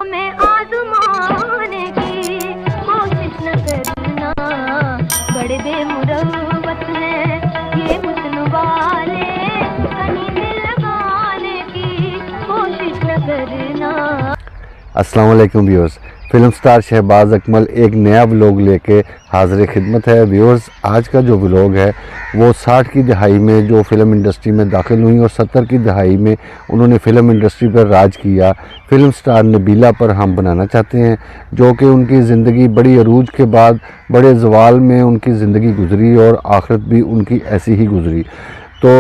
मैं आज़माने की कोशिश न करना, बड़े बेमुरव्वत हैं ये हुस्न वाले, कहीं दिल लगाने की कोशिश न करना। अस्सलाम वालेकुम viewers, film star Shahbaz Akmal एक नया व्लॉग लेके हाजिर खिदमत है। व्यूअर्स, आज का जो व्लॉग है वो 60 की दहाई में जो फिल्म इंडस्ट्री में दाखिल हुई और 70 की दहाई में उन्होंने फिल्म इंडस्ट्री पर राज किया, फिल्म स्टार नबीला पर हम बनाना चाहते हैं। जो कि उनकी ज़िंदगी बड़ी अरूज के बाद बड़े जवाल में उनकी ज़िंदगी गुजरी और आखिरत भी उनकी ऐसी ही गुजरी। तो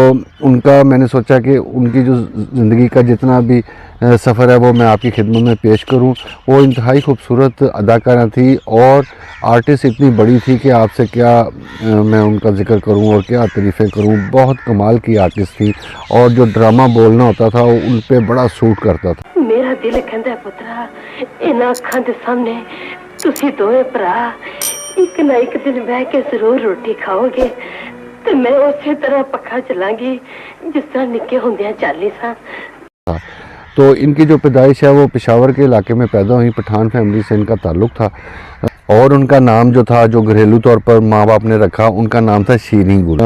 उनका मैंने सोचा कि उनकी जो ज़िंदगी का जितना भी सफ़र है वो मैं आपकी खिदमत में पेश करूं। वो इंतहाई खूबसूरत अदाकारा थी और आर्टिस्ट इतनी बड़ी थी कि आपसे क्या मैं उनका ज़िक्र करूं और क्या तारीफ़ें करूं। बहुत कमाल की आर्टिस्ट थी और जो ड्रामा बोलना होता था वो उन पर बड़ा सूट करता था। मेरा दिल कहता है पुत्रा, इन अखां दे सामने तुसी दोए भरा एक ना एक दिन बह के जरूर रोटी खाओगे ते मैं उसी तरह पक्का चलांगी जिस तरह निक्के होंदियां चाली सा। तो इनकी जो पैदाइश है वो पेशावर के इलाके में पैदा हुई, पठान फैमिली से इनका ताल्लुक़ था और उनका नाम जो था जो घरेलू तौर पर माँ बाप ने रखा उनका नाम था शीरीं गुल।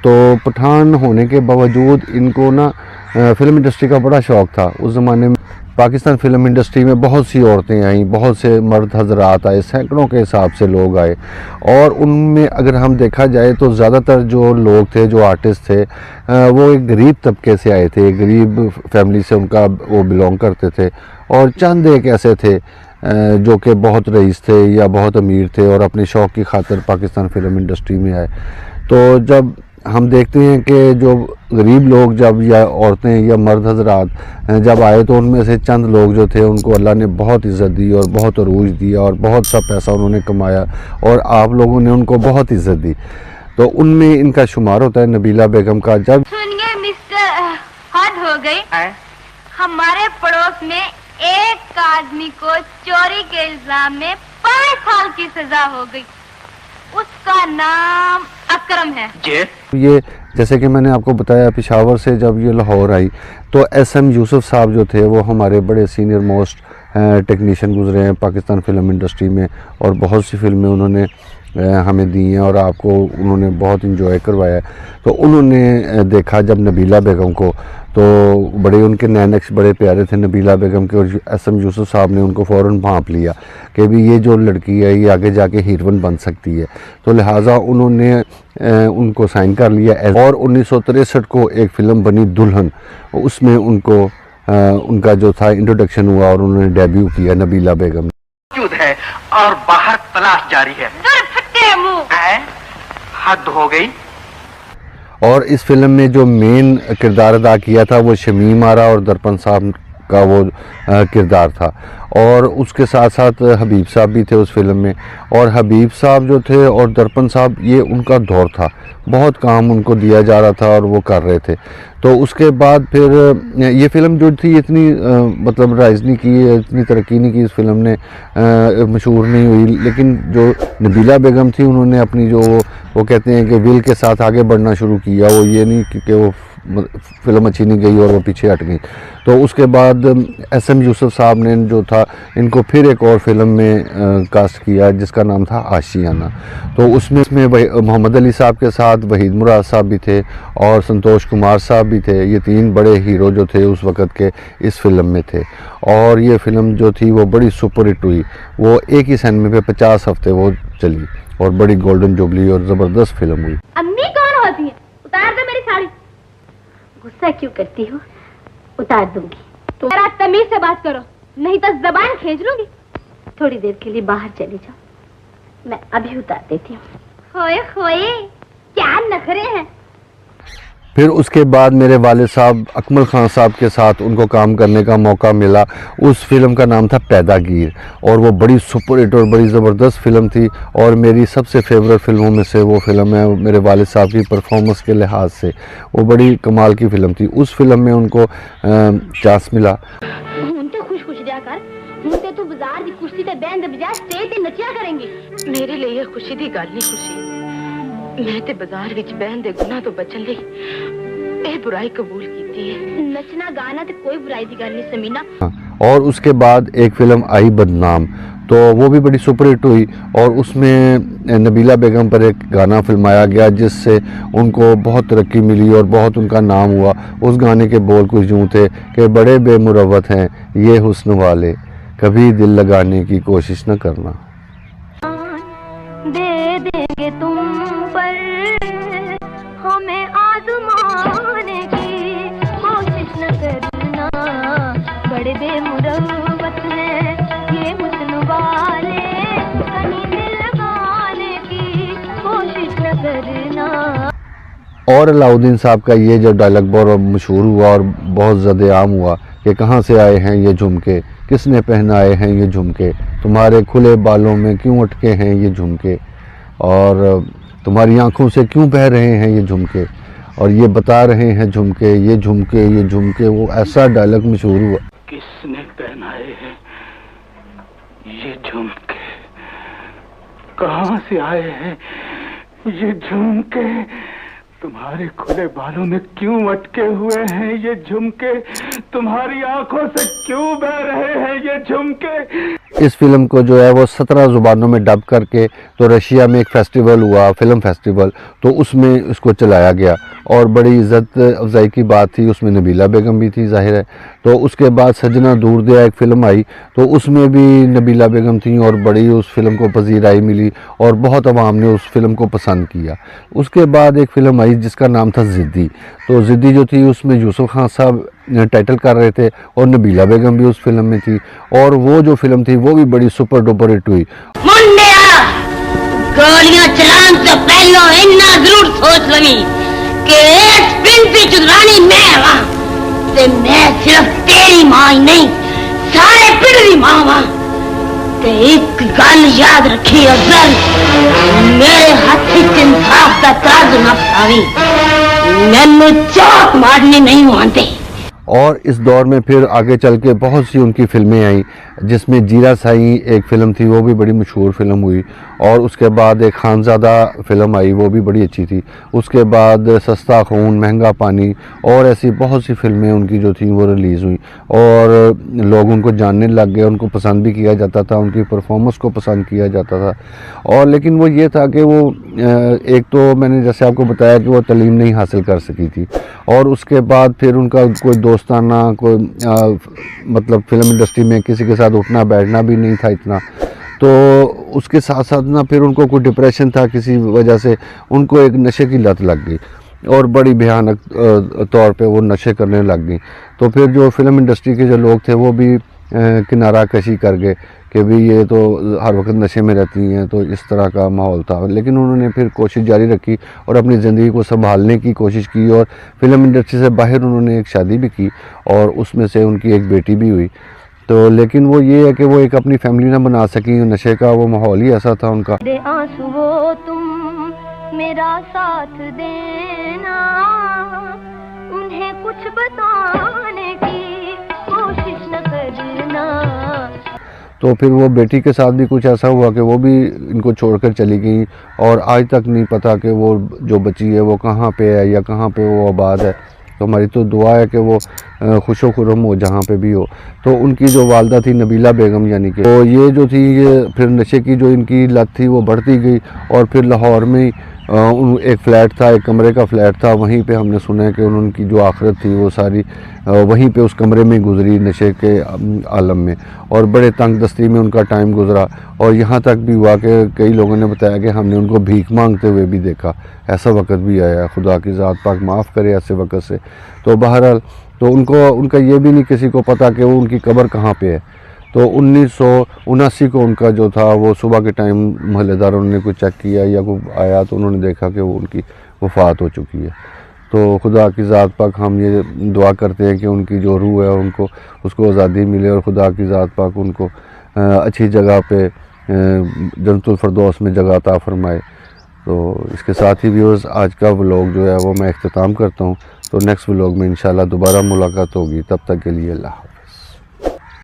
तो पठान होने के बावजूद इनको ना फिल्म इंडस्ट्री का बड़ा शौक़ था। उस ज़माने में पाकिस्तान फिल्म इंडस्ट्री में बहुत सी औरतें आईं, बहुत से मर्द हजरात आए, सैकड़ों के हिसाब से लोग आए और उनमें अगर हम देखा जाए तो ज़्यादातर जो लोग थे, जो आर्टिस्ट थे, वो एक गरीब तबके से आए थे, गरीब फैमिली से उनका वो बिलोंग करते थे और चंद एक ऐसे थे जो कि बहुत रईस थे या बहुत अमीर थे और अपने शौक़ की खातिर पाकिस्तान फिल्म इंडस्ट्री में आए। तो जब हम देखते हैं कि जो गरीब लोग जब या औरतें या मर्द हजरात जब आए तो उनमें से चंद लोग जो थे उनको अल्लाह ने बहुत इज़्ज़त दी और बहुत अरूज दिया और बहुत सा पैसा उन्होंने कमाया और आप लोगों ने उनको बहुत इज़्ज़त दी। तो उनमें इनका शुमार होता है नबीला बेगम का। जब सुनिए मिस्टर, हद हो गई। हमारे पड़ोस में एक आदमी को चोरी के इल्जाम में 5 साल की सजा हो गई। उसका नाम अकरम है। ये जैसे कि मैंने आपको बताया, पेशावर से जब ये लाहौर आई तो SM यूसुफ साहब जो थे वो हमारे बड़े सीनियर मोस्ट टेक्नीशियन गुजरे हैं पाकिस्तान फिल्म इंडस्ट्री में और बहुत सी फिल्में उन्होंने हमें दी हैं और आपको उन्होंने बहुत इंजॉय करवाया। तो उन्होंने देखा जब नबीला बेगम को, तो बड़े उनके नैनक्स बड़े प्यारे थे नबीला बेगम के और SM यूसुफ साहब ने उनको फ़ौरन भांप लिया कि भी ये जो लड़की है ये आगे जाके हीरोइन बन सकती है। तो लिहाजा उन्होंने उनको साइन कर लिया और 1963 को एक फ़िल्म बनी दुल्हन, उसमें उनको उनका जो था इंट्रोडक्शन हुआ और उन्होंने डेब्यू किया नबीला बेगम है और बाहर तलाश जारी है। हद हो गई। और इस फिल्म में जो मेन किरदार अदा किया था वो शमीम आरा और दरपन साहब का वो किरदार था और उसके साथ साथ हबीब साहब भी थे उस फिल्म में। और हबीब साहब जो थे और दरपन साहब, ये उनका दौर था, बहुत काम उनको दिया जा रहा था और वो कर रहे थे। तो उसके बाद फिर ये फ़िल्म जो थी इतनी मतलब राइज़ नहीं की, इतनी तरक्की नहीं की, इस फिल्म ने मशहूर नहीं हुई। लेकिन जो नबीला बेगम थी उन्होंने अपनी जो वो कहते हैं कि विल के साथ आगे बढ़ना शुरू किया। वो ये नहीं कि वो फिल्म अच्छी नहीं गई और वो पीछे हट गई। तो उसके बाद SM यूसुफ साहब ने जो था इनको फिर एक और फिल्म में कास्ट किया जिसका नाम था आशियाना। तो उसमें मोहम्मद अली साहब के साथ वहीद मुराद साहब भी थे और संतोष कुमार साहब भी थे। ये 3 बड़े हीरो जो थे उस वक़्त के इस फिल्म में थे और ये फ़िल्म जो थी वो बड़ी सुपर हिट हुई। वो एक ही सिनेमा पे 50 हफ्ते वो चली और बड़ी गोल्डन जुबली और ज़बरदस्त फिल्म हुई। अम्मी कौन होती है? उतार दो मेरी साड़ी। गुस्सा क्यों करती हो? उतार दूंगी। तो जरा तमीज से बात करो, नहीं तो जबान खींच लूंगी। थोड़ी देर के लिए बाहर चली जाओ, मैं अभी उतार देती हूँ। होए होए, क्या नखरे हैं। फिर उसके बाद मेरे वालिद साहब अकमल खान साहब के साथ उनको काम करने का मौका मिला। उस फिल्म का नाम था पैदागीर और वो बड़ी सुपर हिट और बड़ी ज़बरदस्त फिल्म थी और मेरी सबसे फेवरेट फिल्मों में से वो फिल्म है। मेरे वालिद साहब की परफॉर्मेंस के लिहाज से वो बड़ी कमाल की फ़िल्म थी। उस फिल्म में उनको चांस मिला। तू बाजार दी कुश्ती ते बैंड बजा स्टेज ते नचिया करेंगी। मेरे लिए ये खुशी दी गल नहीं खुशी। मैं ते बाजार विच बहन दे गुनाह तो बचन लई ए बुराई कबूल कीती है। नचना गाना ते कोई बुराई दी गल नहीं समीना। और उसके बाद एक फ़िल्म आई बदनाम, तो वो भी बड़ी सुपरहिट हुई और उसमें नबीला बेगम पर एक गाना फिल्माया गया जिससे उनको बहुत तरक्की मिली और बहुत उनका नाम हुआ। उस गाने के बोल कुछ यूँ थे कि बड़े बेमुरव्वत हैं ये हुस्न वाले, कभी दिल लगाने की कोशिश न करना। दे देंगे तुम पर हमें आज़माने की कोशिश न करना, बड़े बेमुरव्वत हैं ये हुस्न वाले, कहीं दिल लगाने की कोशिश न करना। और अलाउद्दीन साहब का ये जो डायलॉग बहुत मशहूर हुआ और बहुत ज़्यादा आम हुआ कि कहाँ से आए हैं ये झुमके, किसने पहनाए हैं ये झुमके, तुम्हारे खुले बालों में क्यों अटके हैं ये झुमके, और तुम्हारी आंखों से क्यों बह रहे हैं ये झुमके, और ये बता रहे हैं झुमके ये झुमके ये झुमके। वो ऐसा डायलॉग मशहूर हुआ। किसने पहनाए हैं ये झुमके, कहाँ से आए हैं ये झुमके, तुम्हारे खुले बालों में क्यों अटके हुए हैं ये झुमके, तुम्हारी आंखों से क्यों बह रहे हैं ये झुमके। इस फिल्म को जो है वो 17 ज़ुबानों में डब करके तो रशिया में एक फेस्टिवल हुआ, फिल्म फेस्टिवल, तो उसमें इसको चलाया गया और बड़ी इज़्ज़त अफजाई की बात थी। उसमें नबीला बेगम भी थी ज़ाहिर है। तो उसके बाद सजना दूर दिया एक फ़िल्म आई, तो उसमें भी नबीला बेगम थी और बड़ी उस फिल्म को पजीराई मिली और बहुत आवाम ने उस फिल्म को पसंद किया। उसके बाद एक फ़िल्म आई जिसका नाम था ज़िद्दी, तो ज़िद्दी जो थी उसमें यूसुफ खान साहब टाइटल कर रहे थे और नबीला बेगम भी उस फिल्म में थी, और वो जो फिल्म थी वो भी बड़ी सुपर डुपर हिट हुई। गोलियां चलाने से पहले इतना जरूर सोच लगी कि इस फिल्म की चुदरानी मैं हूं, ते मैं सिर्फ तेरी मां ही नहीं सारे पिंड दी मां हूं। ते एक गल याद रखी, अगर मेरे हाथ इंसाफ का ताज न पावी मैनू चौक मारनी नहीं आंदी। और इस दौर में फिर आगे चल के बहुत सी उनकी फ़िल्में आई जिसमें जीरा साईं एक फ़िल्म थी, वो भी बड़ी मशहूर फ़िल्म हुई, और उसके बाद एक खानज़ादा फ़िल्म आई वो भी बड़ी अच्छी थी। उसके बाद सस्ता खून, महंगा पानी और ऐसी बहुत सी फ़िल्में उनकी जो थी वो रिलीज़ हुई और लोग उनको जानने लग गए, उनको पसंद भी किया जाता था, उनकी परफॉर्मेंस को पसंद किया जाता था। और लेकिन वो ये था कि वो एक तो मैंने जैसे आपको बताया कि वो तालीम नहीं हासिल कर सकी थी, और उसके बाद फिर उनका कोई दोस्ताना कोई मतलब फ़िल्म इंडस्ट्री में किसी के साथ उठना बैठना भी नहीं था इतना। तो उसके साथ साथ ना फिर उनको कोई डिप्रेशन था, किसी वजह से उनको एक नशे की लत लग गई और बड़ी भयानक तौर पे वो नशे करने लग गई। तो फिर जो फिल्म इंडस्ट्री के जो लोग थे वो भी किनारा कशी कर गए कि भी ये तो हर वक्त नशे में रहती हैं, तो इस तरह का माहौल था। लेकिन उन्होंने फिर कोशिश जारी रखी और अपनी ज़िंदगी को संभालने की कोशिश की, और फिल्म इंडस्ट्री से बाहर उन्होंने एक शादी भी की और उसमें से उनकी एक बेटी भी हुई। तो लेकिन वो ये है कि वो एक अपनी फैमिली ना बना सकी, नशे का वो माहौल ही ऐसा था उनका। आंसुओं तुम मेरा साथ देना, उन्हें कुछ बताने की कोशिश न करना। तो फिर वो बेटी के साथ भी कुछ ऐसा हुआ कि वो भी इनको छोड़कर चली गई और आज तक नहीं पता कि वो जो बची है वो कहाँ पे है या कहाँ पे वो आबाद है। तो हमारी तो दुआ है कि वो खुशो खुरम हो जहाँ पे भी हो। तो उनकी जो वालदा थी नबीला बेगम यानी कि, तो ये जो थी ये फिर नशे की जो इनकी लत थी वो बढ़ती गई और फिर लाहौर में एक फ़्लैट था, एक कमरे का फ़्लैट था, वहीं पे हमने सुना है कि उनकी जो आखिरत थी वो सारी वहीं पे उस कमरे में गुजरी नशे के आलम में, और बड़े तंग दस्ती में उनका टाइम गुजरा। और यहाँ तक भी हुआ कि कई लोगों ने बताया कि हमने उनको भीख मांगते हुए भी देखा, ऐसा वक्त भी आया। खुदा की ज़ात पाक माफ़ करे ऐसे वक्त से। तो बहरहाल तो उनका ये भी नहीं किसी को पता कि वो उनकी कब्र कहाँ पे है। तो 1979 को उनका जो था वो सुबह के टाइम महल्लेदारों ने कुछ चेक किया या कोई आया तो उन्होंने देखा कि वो उनकी वफ़ात हो चुकी है। तो खुदा की ज़ात पाक हम ये दुआ करते हैं कि उनकी जो रूह है उनको उसको आज़ादी मिले और खुदा की ज़ात पाक उनको अच्छी जगह पे जन्नतुल फिरदौस में जगह अता फरमाए। तो इसके साथ ही व्यूअर्स आज का व्लॉग जो है वो मैं इख्तिताम करता हूँ। तो नेक्स्ट व्लॉग में इंशाल्लाह दोबारा मुलाकात होगी, तब तक के लिए अल्लाह।